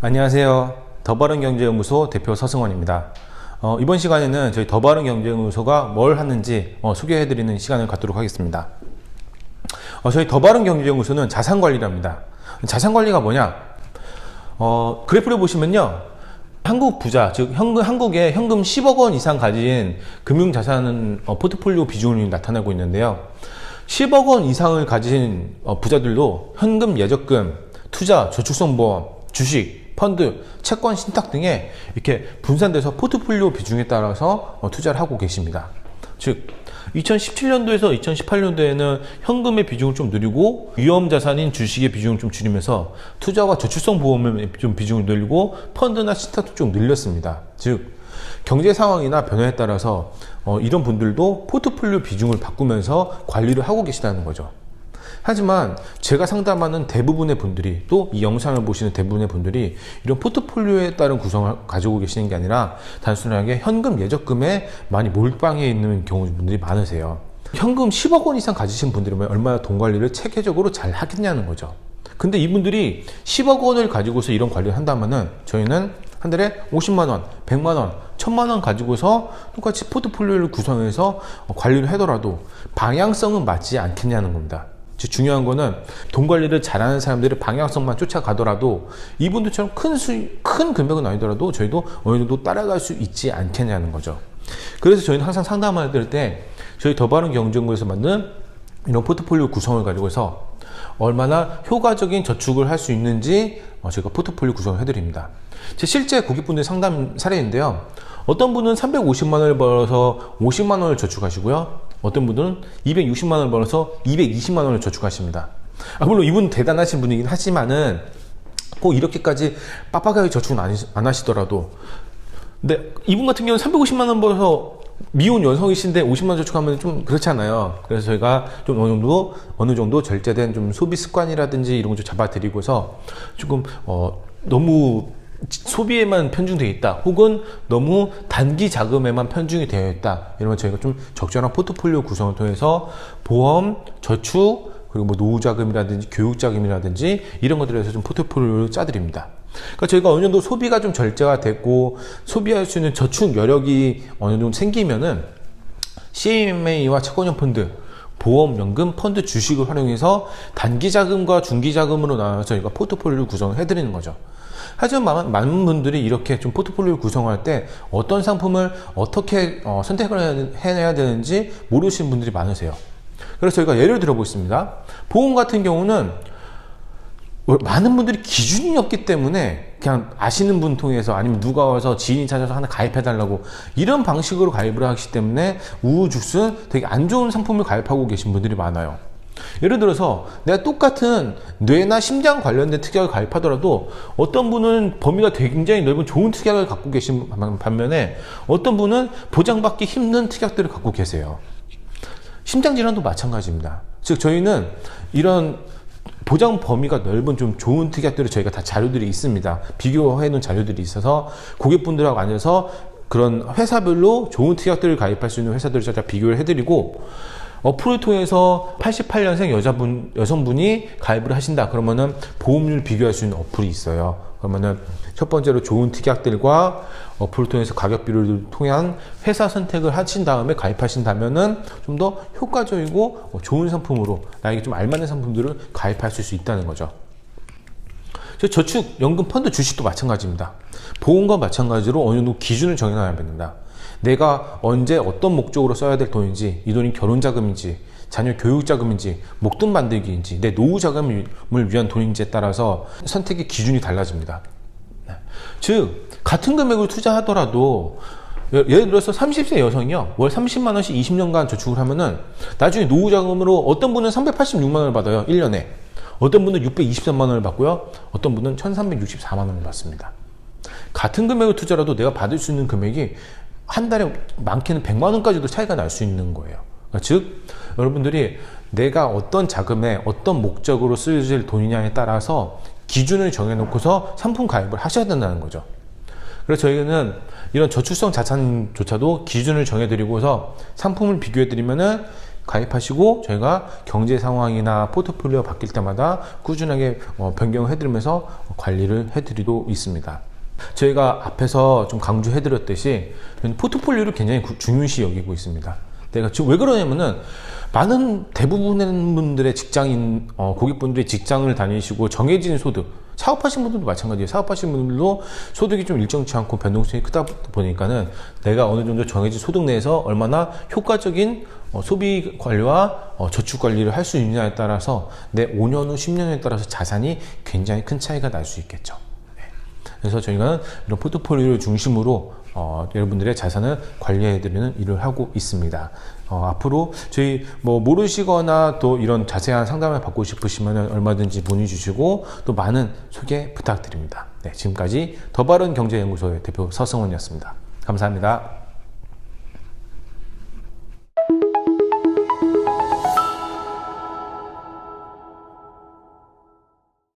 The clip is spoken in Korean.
안녕하세요. 더바른경제연구소 대표 서승원입니다. 이번 시간에는 저희 더바른경제연구소가 뭘 하는지 소개해드리는 시간을 갖도록 하겠습니다. 저희 더바른경제연구소는 자산관리를 합니다. 자산관리가 뭐냐? 그래프를 보시면요. 한국 부자, 즉 한국에 현금 10억 원 이상 가진 금융자산 포트폴리오 비중을 나타내고 있는데요. 10억 원 이상을 가진 부자들도 현금, 예적금, 투자, 저축성보험, 주식, 펀드, 채권, 신탁 등에 이렇게 분산돼서 포트폴리오 비중에 따라서 투자를 하고 계십니다. 즉 2017년도에서 2018년도에는 현금의 비중을 좀 늘리고 위험자산인 주식의 비중을 좀 줄이면서 투자와 저축성 보험의 좀 비중을 늘리고 펀드나 신탁도 좀 늘렸습니다. 즉 경제 상황이나 변화에 따라서 이런 분들도 포트폴리오 비중을 바꾸면서 관리를 하고 계시다는 거죠. 하지만 제가 상담하는 대부분의 분들이, 또 이 영상을 보시는 대부분의 분들이 이런 포트폴리오에 따른 구성을 가지고 계시는 게 아니라 단순하게 현금 예적금에 많이 몰빵해 있는 경우분들이 많으세요. 현금 10억 원 이상 가지신 분들이면 얼마나 돈 관리를 체계적으로 잘 하겠냐는 거죠. 근데 이분들이 10억 원을 가지고서 이런 관리를 한다면은 저희는 한 달에 50만 원, 100만 원, 1000만 원 가지고서 똑같이 포트폴리오를 구성해서 관리를 하더라도 방향성은 맞지 않겠냐는 겁니다. 즉 중요한 거는 돈 관리를 잘하는 사람들의 방향성만 쫓아가더라도 이분들처럼 큰 금액은 아니더라도 저희도 어느 정도 따라갈 수 있지 않겠냐는 거죠. 그래서 저희는 항상 상담을 할 때 저희 더바른경제연구소에서 만든 이런 포트폴리오 구성을 가지고서 얼마나 효과적인 저축을 할 수 있는지 저희가 포트폴리오 구성을 해드립니다. 제 실제 고객분들 상담 사례인데요. 어떤 분은 350만 원을 벌어서 50만 원을 저축하시고요. 어떤 분들은 260만 원을 벌어서 220만 원을 저축하십니다. 물론 이분 대단하신 분이긴 하지만은 꼭 이렇게까지 빡빡하게 저축은 안 하시더라도, 근데 이분 같은 경우는 350만 원 벌어서 미혼 여성이신데 50만 원 저축하면 좀 그렇잖아요. 그래서 저희가 좀 어느 정도 절제된 좀 소비 습관이라든지 이런 거 좀 잡아드리고서 조금 너무 소비에만 편중되어 있다, 혹은 너무 단기 자금에만 편중이 되어 있다, 이러면 저희가 좀 적절한 포트폴리오 구성을 통해서 보험, 저축, 그리고 뭐 노후자금이라든지 교육자금이라든지 이런 것들에서 좀 포트폴리오를 짜드립니다. 그러니까 저희가 어느 정도 소비가 좀 절제가 됐고 소비할 수 있는 저축 여력이 어느 정도 생기면은 CMA와 채권형 펀드, 보험, 연금, 펀드, 주식을 활용해서 단기 자금과 중기 자금으로 나눠서 저희가 포트폴리오를 구성을 해드리는 거죠. 하지만 많은 분들이 이렇게 좀 포트폴리오를 구성할 때 어떤 상품을 어떻게 선택을 해내야 되는지 모르시는 분들이 많으세요. 그래서 저희가 예를 들어보겠습니다. 보험 같은 경우는 많은 분들이 기준이 없기 때문에 그냥 아시는 분 통해서, 아니면 누가 와서 지인이 찾아서 하나 가입해달라고 이런 방식으로 가입을 하시기 때문에 우후죽순 되게 안 좋은 상품을 가입하고 계신 분들이 많아요. 예를 들어서 내가 똑같은 뇌나 심장 관련된 특약을 가입하더라도 어떤 분은 범위가 굉장히 넓은 좋은 특약을 갖고 계신 반면에 어떤 분은 보장받기 힘든 특약들을 갖고 계세요. 심장질환도 마찬가지입니다. 즉 저희는 이런 보장 범위가 넓은 좀 좋은 특약들을 저희가 다 자료들이 있습니다. 비교해 놓은 자료들이 있어서 고객분들하고 앉아서 그런 회사별로 좋은 특약들을 가입할 수 있는 회사들을 다 비교를 해드리고, 어플을 통해서 88년생 여성분이 가입을 하신다 그러면은 보험료를 비교할 수 있는 어플이 있어요. 그러면은 첫 번째로 좋은 특약들과 어플을 통해서 가격 비교를 통한 회사 선택을 하신 다음에 가입하신다면은 좀 더 효과적이고 좋은 상품으로 나에게 좀 알맞는 상품들을 가입하실 수 있다는 거죠. 저축, 연금, 펀드, 주식도 마찬가지입니다. 보험과 마찬가지로 어느 정도 기준을 정해놔야 됩니다. 내가 언제 어떤 목적으로 써야 될 돈인지, 이 돈이 결혼자금인지, 자녀 교육자금인지, 목돈 만들기인지, 내 노후자금을 위한 돈인지에 따라서 선택의 기준이 달라집니다. 즉 같은 금액을 투자하더라도 예를 들어서 30세 여성이요, 월 30만 원씩 20년간 저축을 하면은 나중에 노후자금으로 어떤 분은 386만 원을 받아요, 1년에. 어떤 분은 623만 원을 받고요, 어떤 분은 1364만 원을 받습니다. 같은 금액을 투자라도 내가 받을 수 있는 금액이 한 달에 많게는 100만 원까지도 차이가 날 수 있는 거예요. 그러니까 즉 여러분들이 내가 어떤 자금에 어떤 목적으로 쓰여질 돈이냐에 따라서 기준을 정해놓고서 상품 가입을 하셔야 된다는 거죠. 그래서 저희는 이런 저축성 자산조차도 기준을 정해드리고서 상품을 비교해드리면은 가입하시고 저희가 경제 상황이나 포트폴리오 바뀔 때마다 꾸준하게 변경을 해드리면서 관리를 해드리고 있습니다. 저희가 앞에서 좀 강조해드렸듯이 포트폴리오를 굉장히 중요시 여기고 있습니다. 내가 지금 왜 그러냐면은 많은 대부분의 분들의 직장인 고객분들이 직장을 다니시고 정해진 소득, 사업하신 분들도 마찬가지예요. 사업하신 분들도 소득이 좀 일정치 않고 변동성이 크다 보니까는 내가 어느 정도 정해진 소득 내에서 얼마나 효과적인 소비 관리와 저축 관리를 할 수 있느냐에 따라서 내 5년 후 10년에 따라서 자산이 굉장히 큰 차이가 날 수 있겠죠. 그래서 저희가 이런 포트폴리오를 중심으로 여러분들의 자산을 관리해드리는 일을 하고 있습니다. 앞으로 저희 모르시거나 또 이런 자세한 상담을 받고 싶으시면 얼마든지 문의 주시고 또 많은 소개 부탁드립니다. 네, 지금까지 더 바른 경제연구소의 대표 서승원이었습니다. 감사합니다.